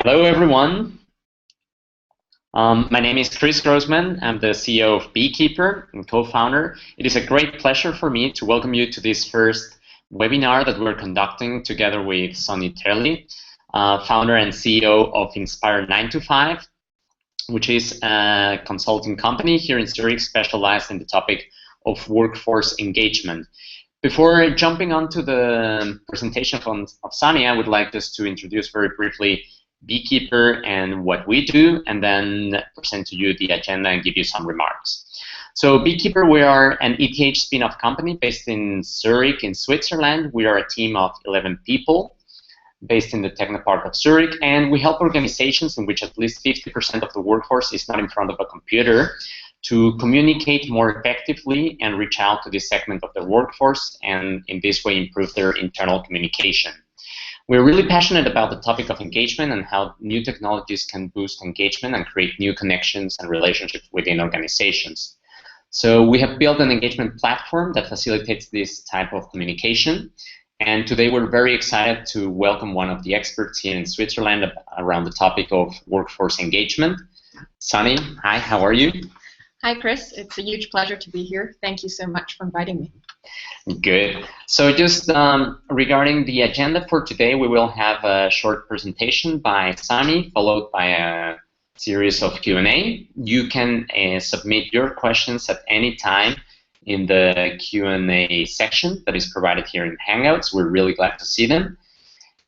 Hello, everyone. My name is Cris Grossmann. I'm the CEO of Beekeeper and co-founder. It is a great pleasure for me to welcome you to this first webinar that we're conducting together with Sunnie Tölle, founder and CEO of Inspire 9 to 5, which is a consulting company here in Zurich specialized in the topic of workforce engagement. Before jumping onto the presentation of Sunnie, I would like just to introduce very briefly Beekeeper and what we do, and then present to you the agenda and give you some remarks. So Beekeeper, we are an ETH spin-off company based in Zurich in Switzerland. We are a team of 11 people based in the Technopark of Zurich, and we help organizations in which at least 50% of the workforce is not in front of a computer to communicate more effectively and reach out to this segment of the workforce, and in this way improve their internal communication. We're really passionate about the topic of engagement and how new technologies can boost engagement and create new connections and relationships within organizations. So we have built an engagement platform that facilitates this type of communication. And today we're very excited to welcome one of the experts here in Switzerland around the topic of workforce engagement. Sunnie, hi, how are you? Hi, Chris. It's a huge pleasure to be here. Thank you so much for inviting me. Good. So just regarding the agenda for today, we will have a short presentation by Sunnie, followed by a series of Q&A. You can submit your questions at any time in the Q&A section that is provided here in Hangouts. We're really glad to see them,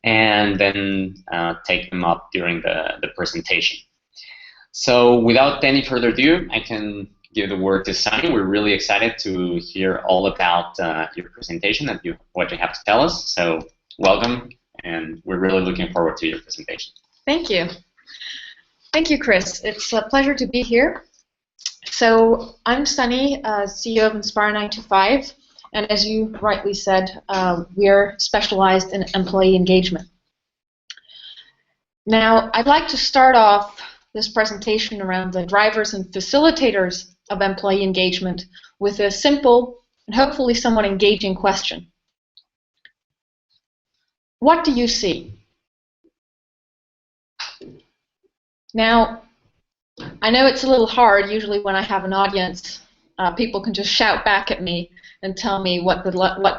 and then take them up during the presentation. So without any further ado, I can give the word to Sunnie. We're really excited to hear all about your presentation and what you have to tell us. So welcome, and we're really looking forward to your presentation. Thank you. Thank you, Chris. It's a pleasure to be here. So I'm Sunnie, CEO of Inspire 9 to 5, and as you rightly said, we're specialized in employee engagement. Now, I'd like to start off this presentation around the drivers and facilitators of employee engagement with a simple and hopefully somewhat engaging question. What do you see? Now, I know it's a little hard. Usually when I have an audience, people can just shout back at me and tell me what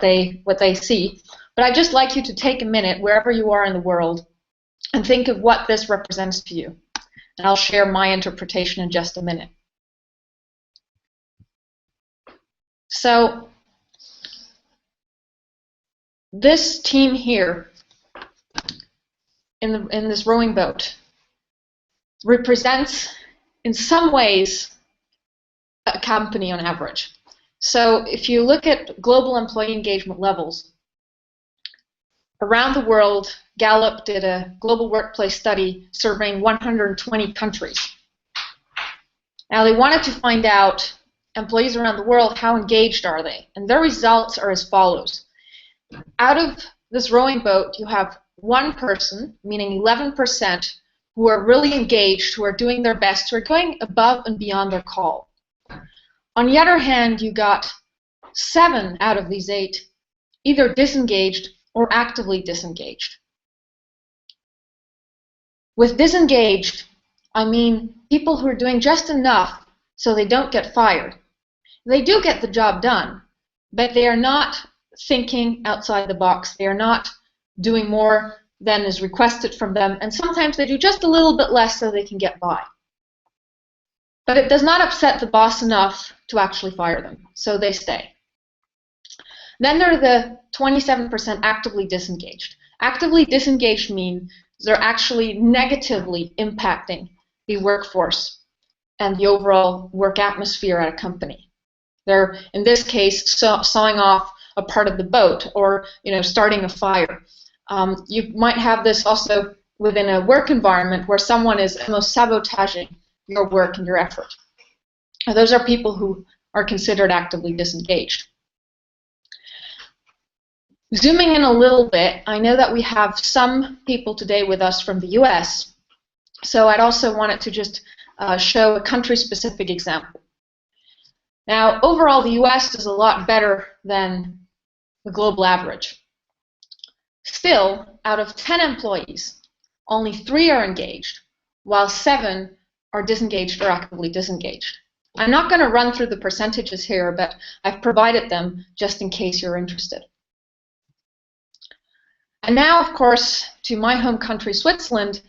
they see. But I'd just like you to take a minute, wherever you are in the world, and think of what this represents to you. And I'll share my interpretation in just a minute. So this team here in this rowing boat represents, in some ways, a company on average. So if you look at global employee engagement levels, around the world, Gallup did a global workplace study surveying 120 countries. Now they wanted to find out, employees around the world, how engaged are they? And their results are as follows. Out of this rowing boat, you have one person, meaning 11%, who are really engaged, who are doing their best, who are going above and beyond their call. On the other hand, you got 7 out of these 8 either disengaged or actively disengaged. With disengaged, I mean people who are doing just enough so they don't get fired. They do get the job done, but they are not thinking outside the box. They are not doing more than is requested from them, and sometimes they do just a little bit less so they can get by. But it does not upset the boss enough to actually fire them, so they stay. Then there are the 27% actively disengaged. Actively disengaged means they're actually negatively impacting the workforce and the overall work atmosphere at a company. They're, in this case, sawing off a part of the boat, or starting a fire. You might have this also within a work environment where someone is almost sabotaging your work and your effort. Now, those are people who are considered actively disengaged. Zooming in a little bit, I know that we have some people today with us from the US, so I'd also wanted to just show a country-specific example. Now, overall, the US does a lot better than the global average. Still, out of 10 employees, only 3 are engaged, while 7 are disengaged or actively disengaged. I'm not going to run through the percentages here, but I've provided them just in case you're interested. And now, of course, to my home country, Switzerland,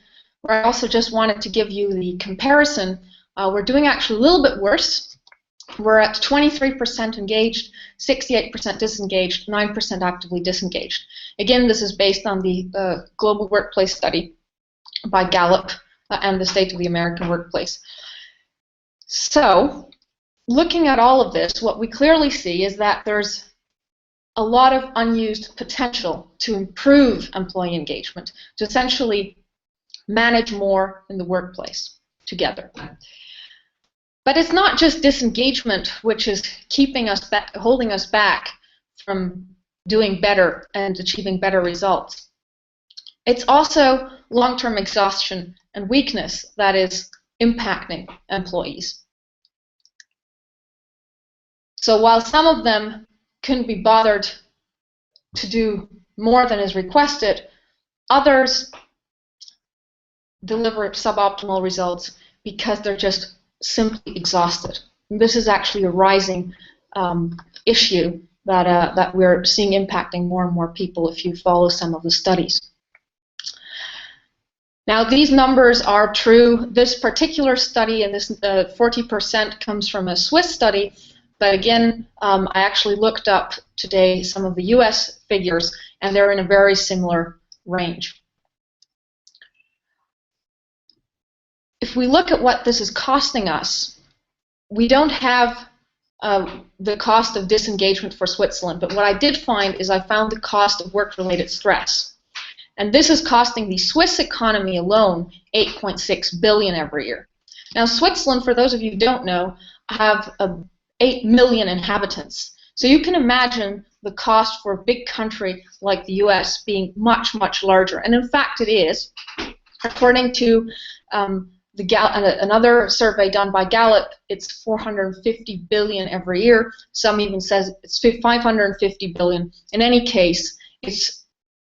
where I also just wanted to give you the comparison. We're doing actually a little bit worse. We're at 23% engaged, 68% disengaged, 9% actively disengaged. Again, this is based on the Global Workplace Study by Gallup and the State of the American Workplace. So, looking at all of this, what we clearly see is that there's a lot of unused potential to improve employee engagement, to essentially manage more in the workplace together. But it's not just disengagement which is keeping us back, holding us back from doing better and achieving better results. It's also long-term exhaustion and weakness that is impacting employees. So while some of them couldn't be bothered to do more than is requested, others deliver suboptimal results because they're just simply exhausted. And this is actually a rising issue that we're seeing impacting more and more people if you follow some of the studies. Now, these numbers are true. This particular study, and this 40% comes from a Swiss study, but again, I actually looked up today some of the US figures, and they're in a very similar range. If we look at what this is costing us, we don't have the cost of disengagement for Switzerland, but what I did find is I found the cost of work-related stress. And this is costing the Swiss economy alone $8.6 billion every year. Now, Switzerland, for those of you who don't know, have 8 million inhabitants. So you can imagine the cost for a big country like the US being much, much larger. And in fact, it is. According to another survey done by Gallup, it's 450 billion every year. Some even says it's 550 billion. In any case, it's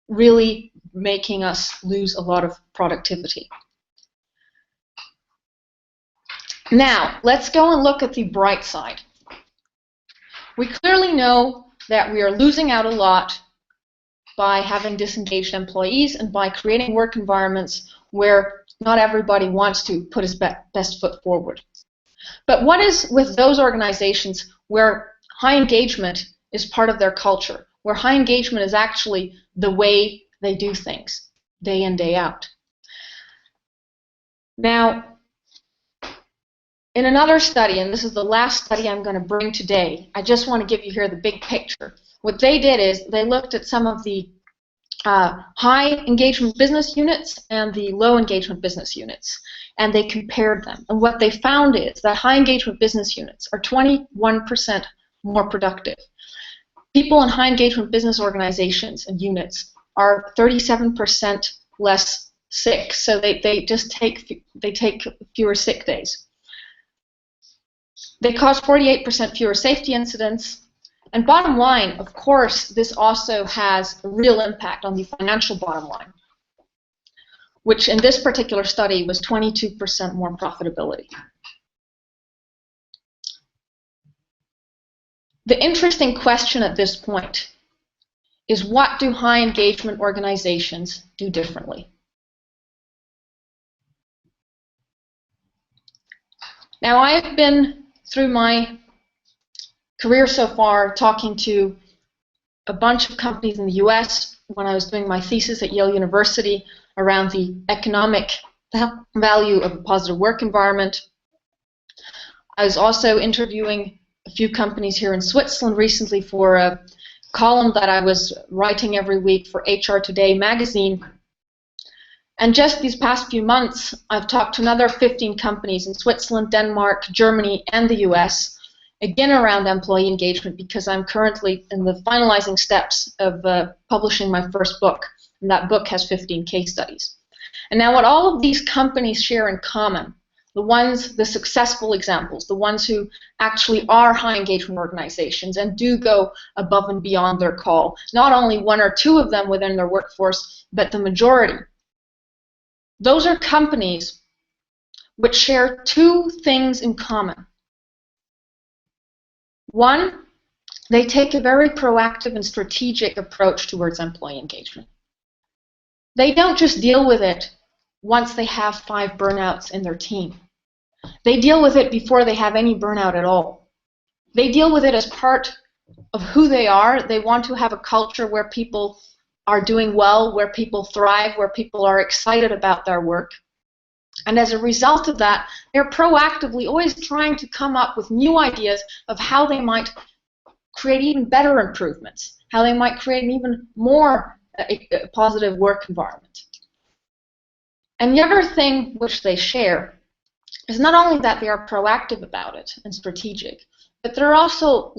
really making us lose a lot of productivity. Now, let's go and look at the bright side. We clearly know that we are losing out a lot by having disengaged employees and by creating work environments where not everybody wants to put his best foot forward. But what is with those organizations where high engagement is part of their culture, where high engagement is actually the way they do things, day in, day out? Now, in another study, and this is the last study I'm going to bring today, I just want to give you here the big picture. What they did is they looked at some of the high engagement business units and the low engagement business units, and they compared them. And what they found is that high engagement business units are 21% more productive. People in high engagement business organizations and units are 37% less sick, so they take fewer sick days. They cause 48% fewer safety incidents. And bottom line, of course, this also has a real impact on the financial bottom line, which in this particular study was 22% more profitability. The interesting question at this point is, what do high engagement organizations do differently? Now, I've been through my career so far talking to a bunch of companies in the US when I was doing my thesis at Yale University around the economic value of a positive work environment. I was also interviewing a few companies here in Switzerland recently for a column that I was writing every week for HR Today magazine. And just these past few months, I've talked to another 15 companies in Switzerland, Denmark, Germany, and the US, again around employee engagement, because I'm currently in the finalizing steps of publishing my first book, and that book has 15 case studies. And now what all of these companies share in common, the successful examples, the ones who actually are high engagement organizations and do go above and beyond their call, not only one or two of them within their workforce, but the majority, Those are companies which share two things in common. One, they take a very proactive and strategic approach towards employee engagement. They don't just deal with it once they have 5 burnouts in their team. They deal with it before they have any burnout at all. They deal with it as part of who they are. They want to have a culture where people are doing well, where people thrive, where people are excited about their work. And as a result of that, they're proactively always trying to come up with new ideas of how they might create even better improvements, how they might create an even more positive work environment. And the other thing which they share is not only that they are proactive about it and strategic, but they're also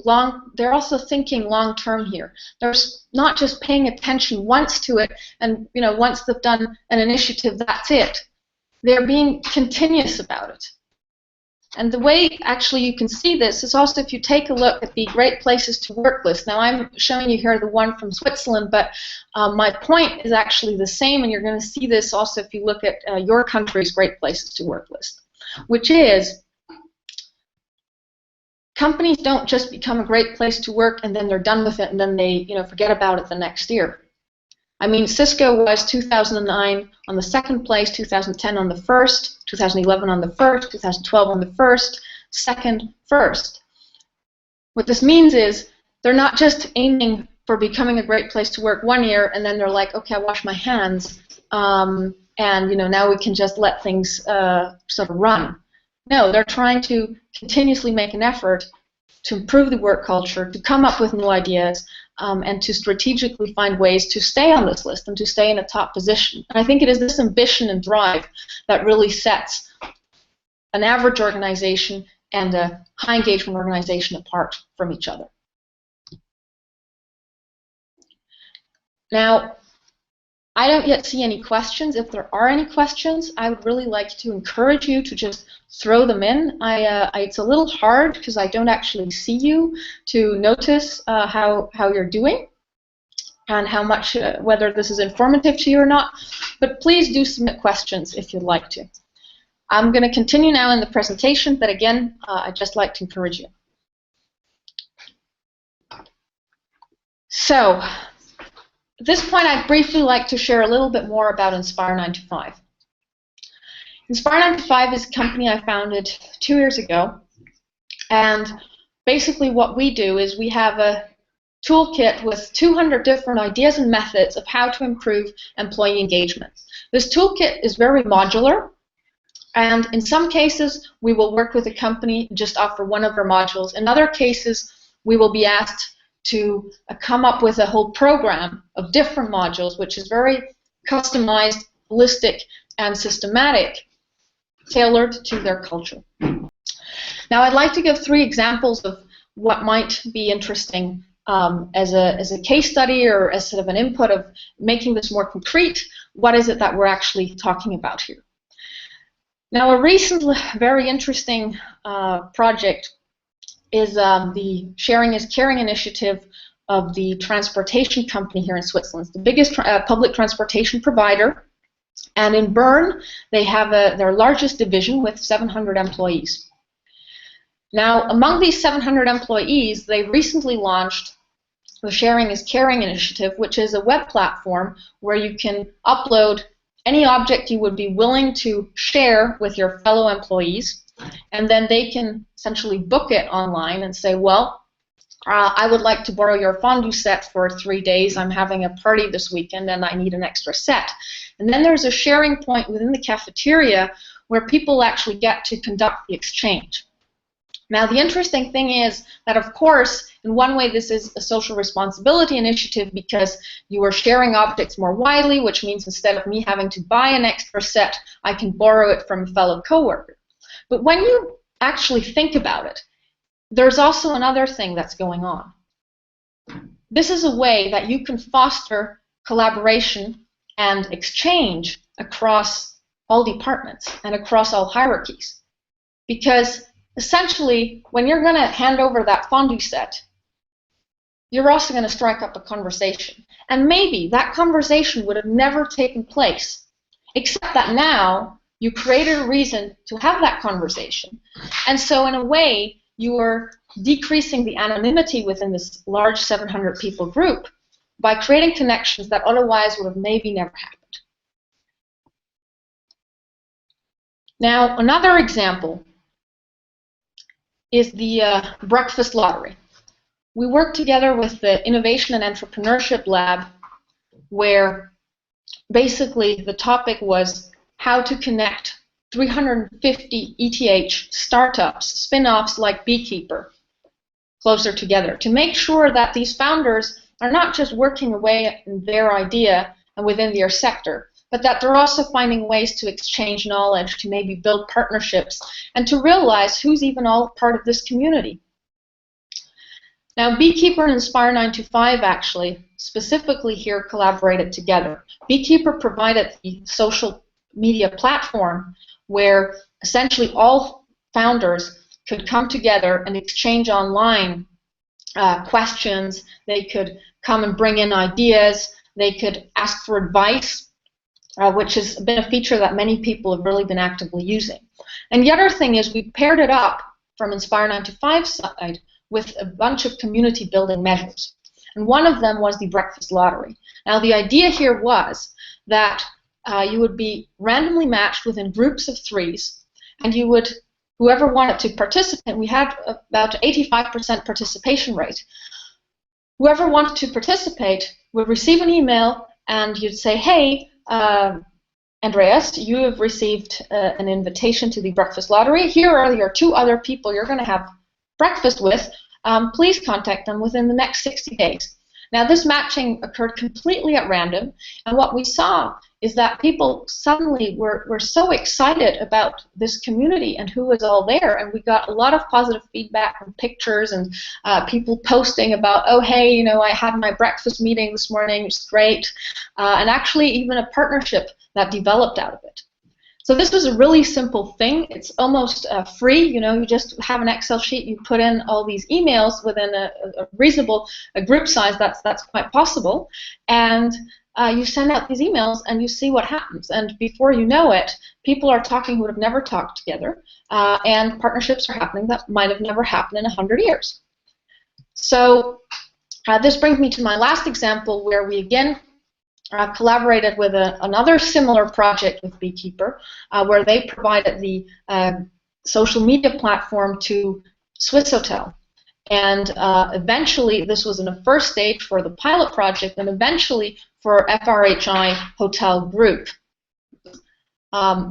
thinking long term here. They're not just paying attention once to it, and once they've done an initiative, that's it. They're being continuous about it. And the way actually you can see this is also if you take a look at the Great Places to Work list. Now I'm showing you here the one from Switzerland, but my point is actually the same, and you're going to see this also if you look at your country's Great Places to Work list, which is companies don't just become a great place to work and then they're done with it and then they forget about it the next year. I mean, Cisco was 2009 on the 2nd place, 2010 on the 1st, 2011 on the 1st, 2012 on the 1st, 2nd, 1st. What this means is they're not just aiming for becoming a great place to work one year and then they're like, okay, I wash my hands, and now we can just let things sort of run. No, they're trying to continuously make an effort to improve the work culture, to come up with new ideas, and to strategically find ways to stay on this list and to stay in a top position. And I think it is this ambition and drive that really sets an average organization and a high engagement organization apart from each other. Now, I don't yet see any questions. If there are any questions, I would really like to encourage you to just throw them in. It's a little hard because I don't actually see you to notice how you're doing and how much, whether this is informative to you or not. But please do submit questions if you'd like to. I'm going to continue now in the presentation, but again, I'd just like to encourage you. So, at this point, I'd briefly like to share a little bit more about Inspire 9 to 5. Inspire 9 to 5 is a company I founded 2 years ago, and basically what we do is we have a toolkit with 200 different ideas and methods of how to improve employee engagement. This toolkit is very modular, and in some cases we will work with a company and just offer one of our modules. In other cases, we will be asked to come up with a whole program of different modules, which is very customized, holistic, and systematic, tailored to their culture. Now, I'd like to give 3 examples of what might be interesting as a case study or as sort of an input of making this more concrete. What is it that we're actually talking about here? Now, a recent, very interesting project is the Sharing is Caring initiative of the transportation company here in Switzerland. It's the biggest public transportation provider, and in Bern they have their largest division with 700 employees. Now, among these 700 employees, they recently launched the Sharing is Caring initiative, which is a web platform where you can upload any object you would be willing to share with your fellow employees, and then they can essentially book it online and say, well, I would like to borrow your fondue set for 3 days. I'm having a party this weekend and I need an extra set. And then there's a sharing point within the cafeteria where people actually get to conduct the exchange. Now, the interesting thing is that, of course, in one way this is a social responsibility initiative because you are sharing objects more widely, which means instead of me having to buy an extra set, I can borrow it from a fellow coworker. But when you actually think about it, there's also another thing that's going on. This is a way that you can foster collaboration and exchange across all departments and across all hierarchies. Because essentially, when you're going to hand over that fondue set, you're also going to strike up a conversation. And maybe that conversation would have never taken place Except that now you created a reason to have that conversation. And so in a way, you are decreasing the anonymity within this large 700 people group by creating connections that otherwise would have maybe never happened. Now, another example is the breakfast lottery. We worked together with the Innovation and Entrepreneurship Lab, where basically the topic was how to connect 350 ETH startups, spin-offs like Beekeeper, closer together to make sure that these founders are not just working away in their idea and within their sector, but that they're also finding ways to exchange knowledge, to maybe build partnerships, and to realize who's even all part of this community. Now, Beekeeper and Inspire 925 actually, specifically here, collaborated together. Beekeeper provided the social media platform where essentially all founders could come together and exchange online questions. They could come and bring in ideas. They could ask for advice, which has been a feature that many people have really been actively using. And the other thing is we paired it up from Inspire 925's side with a bunch of community building measures. And one of them was the breakfast lottery. Now the idea here was that you would be randomly matched within groups of threes, and you would, whoever wanted to participate, we had about 85% participation rate. Whoever wanted to participate would receive an email, and you'd say, hey, Andreas, you have received an invitation to the breakfast lottery. Here are your 2 other people you're going to have breakfast with. Please contact them within the next 60 days. Now, this matching occurred completely at random, and what we saw is that people suddenly were so excited about this community and who was all there, and we got a lot of positive feedback from pictures and people posting about, oh, hey, you know, I had my breakfast meeting this morning, it's great, and actually even a partnership that developed out of it. So this was a really simple thing. It's almost free. You know, you just have an Excel sheet, you put in all these emails within a reasonable group size that's quite possible, and you send out these emails and you see what happens. And before you know it, people are talking who would have never talked together, and partnerships are happening that might have never happened in 100 years. So this brings me to my last example, where we again collaborated with another similar project with Beekeeper, where they provided the social media platform to Swissôtel. And eventually, this was in the first stage for the pilot project, and eventually for FRHI Hotel Group.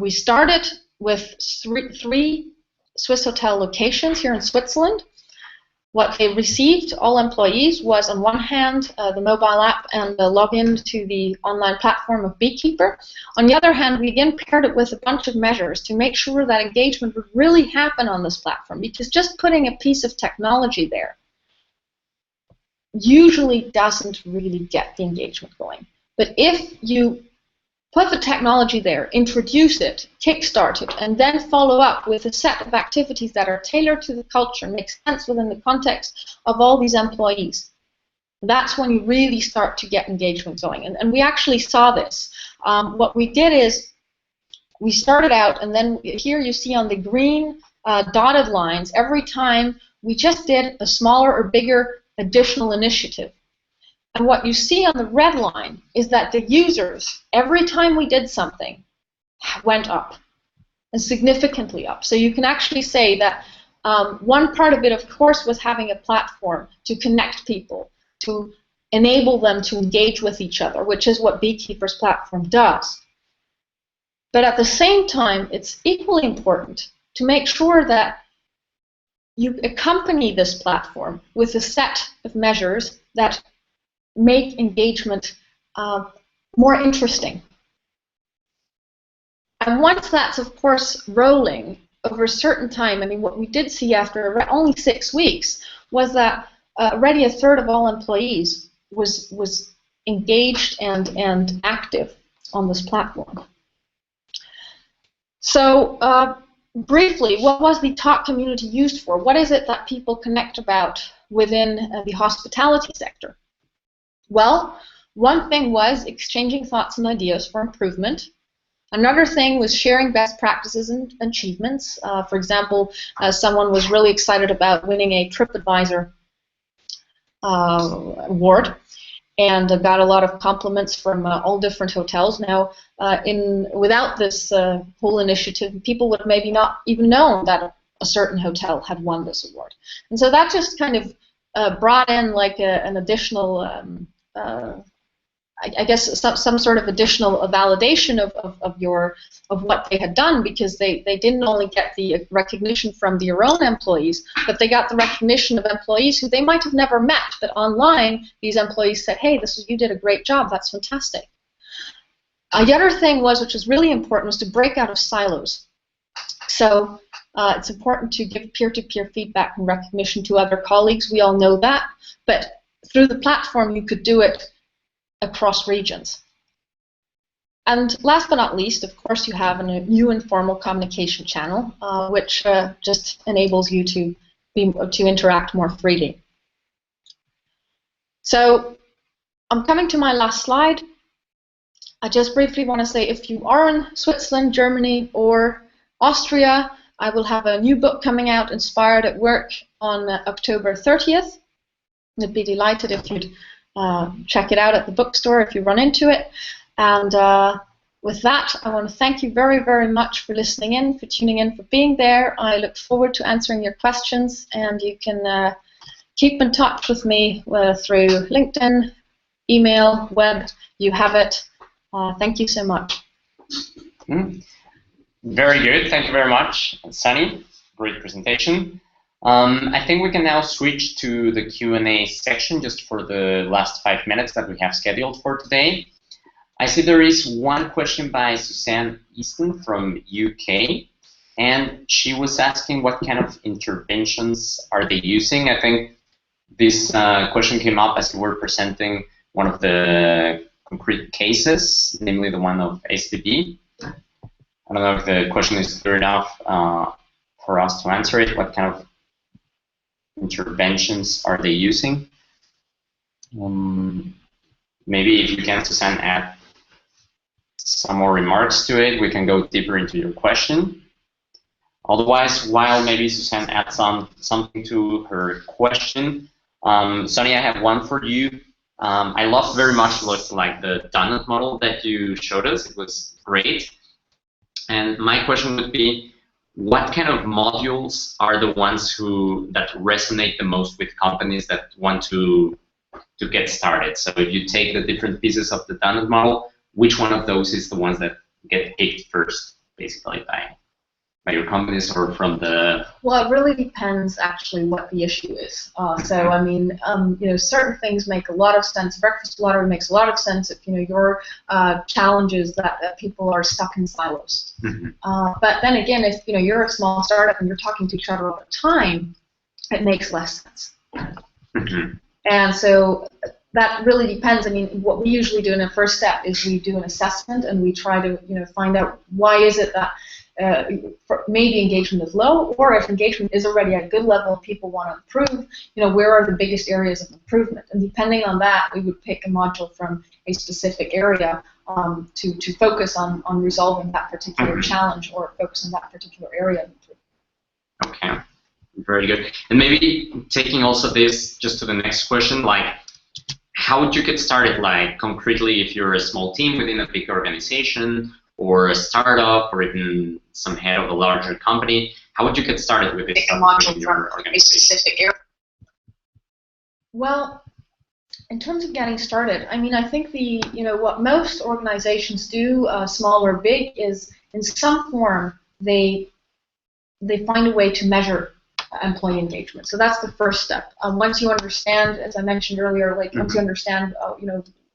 We started with three Swissôtel locations here in Switzerland. What they received, all employees, was on one hand the mobile app and the login to the online platform of Beekeeper. On the other hand, we again paired it with a bunch of measures to make sure that engagement would really happen on this platform, because just putting a piece of technology there usually doesn't really get the engagement going. But if you put the technology there, introduce it, kickstart it, and then follow up with a set of activities that are tailored to the culture, make sense within the context of all these employees, that's when you really start to get engagement going. And we actually saw this. What we did is we started out, and then here you see on the green dotted lines, every time we just did a smaller or bigger additional initiative. And what you see on the red line is that the users, every time we did something, went up, and significantly up. So you can actually say that one part of it, of course, was having a platform to connect people, to enable them to engage with each other, which is what Beekeeper's platform does. But at the same time, it's equally important to make sure that you accompany this platform with a set of measures that make engagement more interesting. And once that's, of course, rolling over a certain time, I mean, what we did see after only 6 weeks was that already a third of all employees was engaged and active on this platform. So briefly, what was the talk community used for? What is it that people connect about within the hospitality sector? Well, one thing was exchanging thoughts and ideas for improvement. Another thing was sharing best practices and achievements. For example, someone was really excited about winning a TripAdvisor award, and got a lot of compliments from all different hotels. Now, without this whole initiative, people would maybe not even known that a certain hotel had won this award. And so that just kind of brought in like an additional I guess some sort of additional validation of what they had done, because they didn't only get the recognition from their own employees, but they got the recognition of employees who they might have never met, but online these employees said, hey, you did a great job, that's fantastic. The other thing was, which was really important, was to break out of silos. So it's important to give peer-to-peer feedback and recognition to other colleagues, we all know that, but through the platform you could do it across regions. And last but not least, of course, you have a new informal communication channel, which just enables you to interact more freely. So I'm coming to my last slide. I just briefly want to say, if you are in Switzerland, Germany, or Austria, I will have a new book coming out, Inspired at Work, on October 30th. I'd be delighted if you'd check it out at the bookstore if you run into it. And with that, I want to thank you very, very much for listening in, for tuning in, for being there. I look forward to answering your questions, and you can keep in touch with me through LinkedIn, email, web. You have it. Thank you so much. Very good. Thank you very much, Sunnie. Great presentation. I think we can now switch to the Q&A section just for the last 5 minutes that we have scheduled for today. I see there is one question by Suzanne Easton from UK, and she was asking what kind of interventions are they using. I think this question came up as we were presenting one of the concrete cases, namely the one of STB. I don't know if the question is clear enough for us to answer it. What kind of interventions are they using? Maybe if you can, Suzanne, add some more remarks to it, we can go deeper into your question. Otherwise, while maybe Suzanne adds something to her question, Sunnie, I have one for you. I loved very much like the donut model that you showed us. It was great. And my question would be, what kind of modules are the ones that resonate the most with companies that want to get started? So if you take the different pieces of the donut model, which one of those is the ones that get picked first, basically, by your companies or from the... Well, it really depends, actually, what the issue is. So, I mean, certain things make a lot of sense. Breakfast lottery makes a lot of sense if, your challenge is that people are stuck in silos. Mm-hmm. But then again, if, you're a small startup and you're talking to each other all the time, it makes less sense. Mm-hmm. And so that really depends. I mean, what we usually do in the first step is we do an assessment and we try to, find out why is it that maybe engagement is low, or if engagement is already at a good level and people want to improve, where are the biggest areas of improvement? And depending on that, we would pick a module from a specific area to focus on resolving that particular challenge or focus on that particular area of improvement. Okay, very good. And maybe taking also this just to the next question, like, how would you get started, like, concretely, if you're a small team within a big organization, or a startup, or even some head of a larger company? How would you get started with this module in your organization? Well, in terms of getting started, I mean, I think what most organizations do, small or big, is in some form they find a way to measure employee engagement. So that's the first step. Once you understand, as I mentioned earlier, once you understand,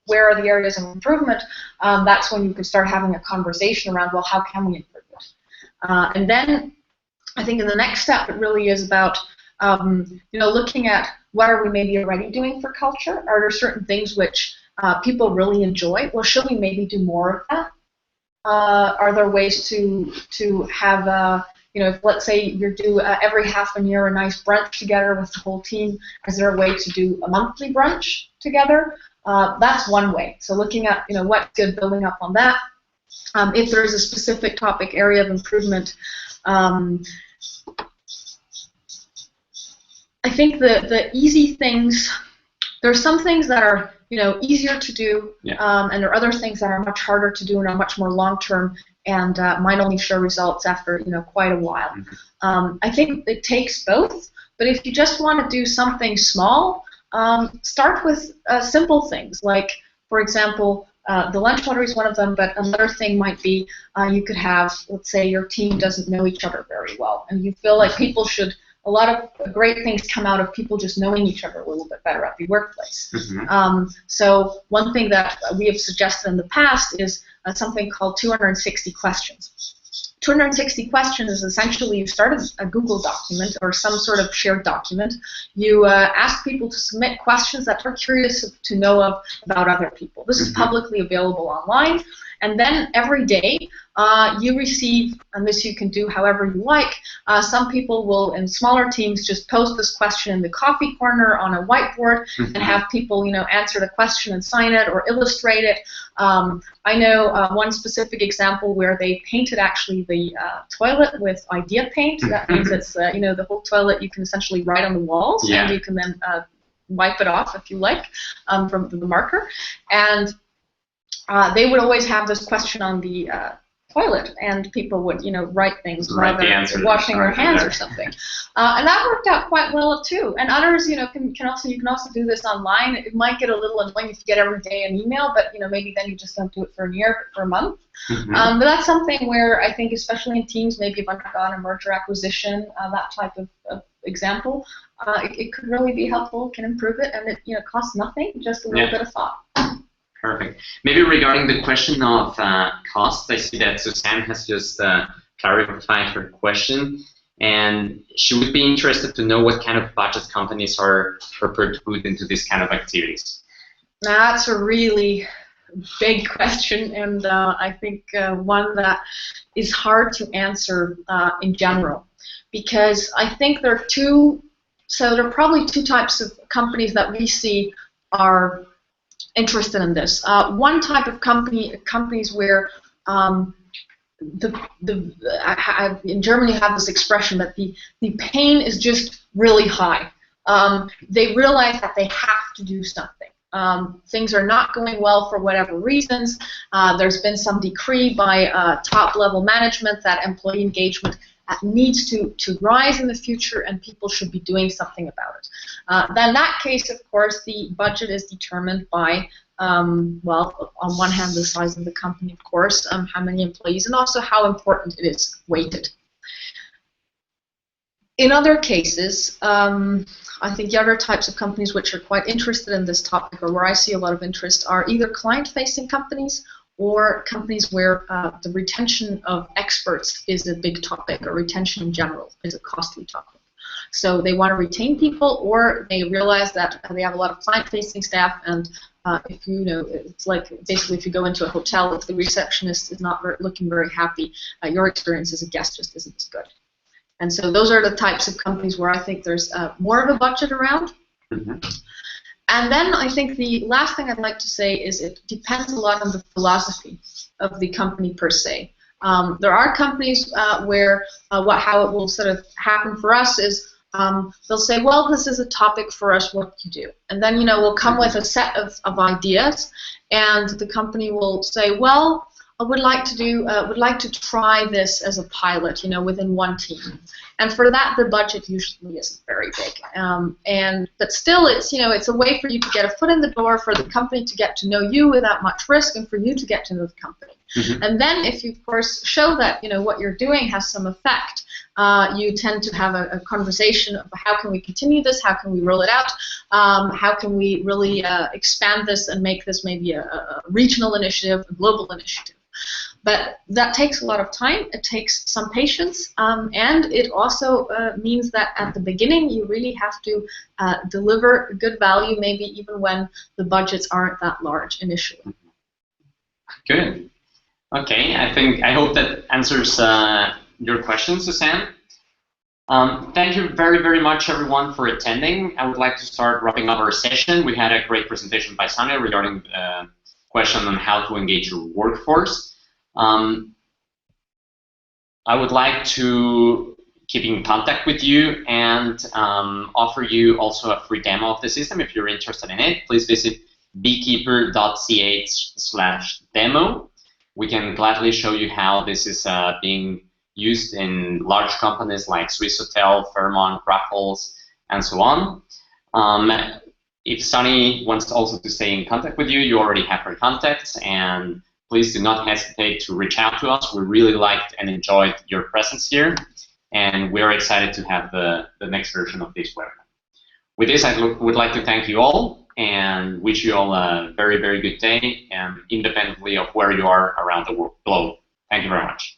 where are the areas of improvement, that's when you can start having a conversation around, well, how can we improve it? And then I think in the next step, it really is about, looking at what are we maybe already doing for culture? Are there certain things which people really enjoy? Well, should we maybe do more of that? Are there ways to have, if let's say you do every half a year a nice brunch together with the whole team, is there a way to do a monthly brunch together? That's one way. So looking at, what's good, building up on that. if there is a specific topic area of improvement. I think the easy things, there are some things that are easier to do, and there are other things that are much harder to do and are much more long-term and might only show results after quite a while. I think it takes both, but if you just want to do something small, start with simple things like, for example, the lunch lottery is one of them, but another thing might be you could have, let's say your team doesn't know each other very well, and you feel like people should, a lot of great things come out of people just knowing each other a little bit better at the workplace. So one thing that we have suggested in the past is something called 260 questions. 260 questions is essentially you start a Google document or some sort of shared document. You ask people to submit questions that they're curious to know about other people. This is publicly available online. And then every day you receive, and this you can do however you like, some people will, in smaller teams, just post this question in the coffee corner on a whiteboard and have people answer the question and sign it or illustrate it. I know one specific example where they painted actually the toilet with idea paint. That means it's the whole toilet you can essentially write on the walls, and you can then wipe it off if you like from the marker. And they would always have this question on the toilet, and people would, write things while they're washing their hands or something, and that worked out quite well too. And others, you can also do this online. It might get a little annoying if you get every day an email, but maybe then you just don't do it for a year, but for a month. But that's something where I think, especially in teams, maybe you've undergone a merger acquisition, that type of example, it could really be helpful, can improve it, and it costs nothing, just a little bit of thought. Perfect. Maybe regarding the question of cost, I see that Suzanne has just clarified her question, and she would be interested to know what kind of budget companies are prepared to put into this kind of activities. That's a really big question, and I think one that is hard to answer in general, because I think there are probably two types of companies that we see are interested in this. One type of companies where in Germany you have this expression that the pain is just really high. They realize that they have to do something. Things are not going well for whatever reasons. There's been some decree by top-level management that employee engagement needs to rise in the future, and people should be doing something about it. Then in that case, of course, the budget is determined by, well, on one hand, the size of the company, of course, how many employees, and also how important it is weighted. In other cases, I think the other types of companies which are quite interested in this topic, or where I see a lot of interest, are either client-facing companies or companies where the retention of experts is a big topic, or retention in general is a costly topic. So they want to retain people, or they realize that they have a lot of client-facing staff, and if it's like basically if you go into a hotel, if the receptionist is not looking very happy, your experience as a guest just isn't as good. And so those are the types of companies where I think there's more of a budget around. And then I think the last thing I'd like to say is it depends a lot on the philosophy of the company per se. There are companies where how it will sort of happen for us is they'll say, well, this is a topic for us, what do you do? And then we'll come with a set of ideas, and the company will say, well, I would like to try this as a pilot, within one team. And for that, the budget usually isn't very big. But still, it's a way for you to get a foot in the door, for the company to get to know you without much risk, and for you to get to know the company. And then, if you, of course, show that what you're doing has some effect, you tend to have a conversation of how can we continue this, how can we roll it out, how can we really expand this and make this maybe a regional initiative, a global initiative. But that takes a lot of time, it takes some patience, and it also means that at the beginning you really have to deliver good value, maybe even when the budgets aren't that large initially. Good. Okay, I hope that answers your question, Suzanne. Thank you very, very much, everyone, for attending. I would like to start wrapping up our session. We had a great presentation by Sunnie regarding question on how to engage your workforce. I would like to keep in contact with you and offer you also a free demo of the system. If you're interested in it, please visit beekeeper.ch/demo. We can gladly show you how this is being used in large companies like Swiss Hotel, Fairmont, Raffles, and so on. If Sunnie wants also to stay in contact with you, you already have her contacts, and please do not hesitate to reach out to us. We really liked and enjoyed your presence here, and we're excited to have the next version of this webinar. With this, I would like to thank you all and wish you all a very, very good day, and independently of where you are around the globe. Thank you very much.